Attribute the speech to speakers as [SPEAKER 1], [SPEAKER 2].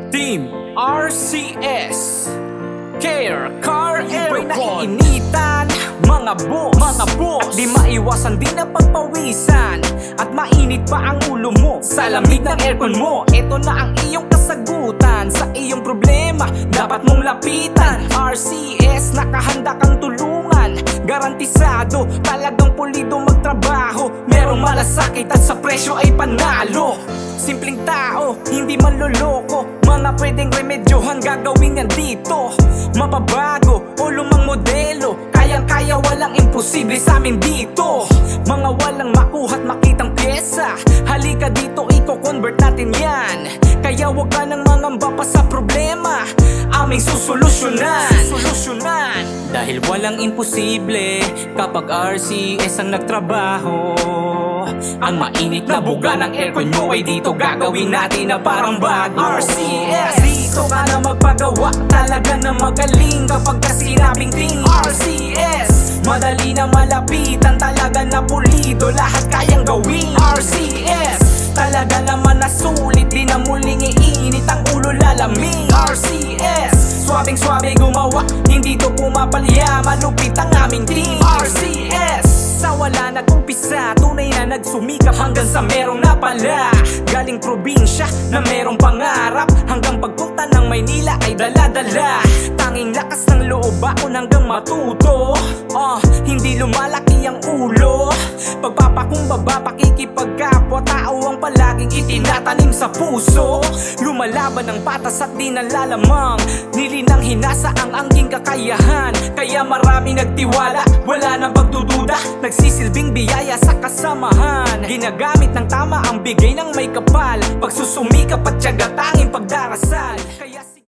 [SPEAKER 1] Team RCS Care Car Aircon. Naiinitan mga boss, di maiwasan din ang pagpawisan at mainit pa ang ulo mo sa lamig ng aircon mo. Ito na ang iyong kasagutan sa iyong problema, dapat mong lapitan. RCS, nakahanda kang tulungan, garantisado, talagang pulido magtrabaho. Merong malasakit at sa presyo ay panalo. Simpleng tao, hindi manloloko, mga pwedeng remedyohan gagawin yan dito. Mapabago o lumang modelo, kayang-kaya, walang imposible sa amin dito. Mga walang makuha't makitang pyesa, halika dito, i-convert natin yan. Kaya wag ka nang mangamba pa sa problema, aming susolusyonan. Dahil walang imposible kapag RCS ang nagtrabaho. Ang mainit na buga ng aircon nyo ay dito gagawin natin na parang bago. RCS, dito ka na magpagawa, talaga na magaling kapag ka sinabing ting RCS. Madali na malapitan, talaga na pulido, lahat kayang gawin. RCS, talaga naman nasulit, di na muling iinit ang ulo lalamig. RCS, swabing-swabe gumawa, hindi to pumapalya, malupit ang aming team. RCS, sa wala nag-umpisa, tunay na nagsumikap hanggang sa merong napala. Galing probinsya na merong pangarap, hanggang pagpunta ng Maynila ay dala-dala. Tanging lakas ng loob ako hanggang matuto, hindi lumalaki ang ulo. Pagpapakumbaba, pakikipagkapwa, tao ang palaging itinatanim sa puso. Lumalaban ng patas at di nalalamang, nilinang hinasa ang angking kakayahan. Kaya marami nagtiwala, wala nang pagdududa, nagsisilbing biyaya sa kasamahan. Ginagamit ng tama ang bigay ng may kapal, pagsusumikap at tiyaga, tanging pagdarasal.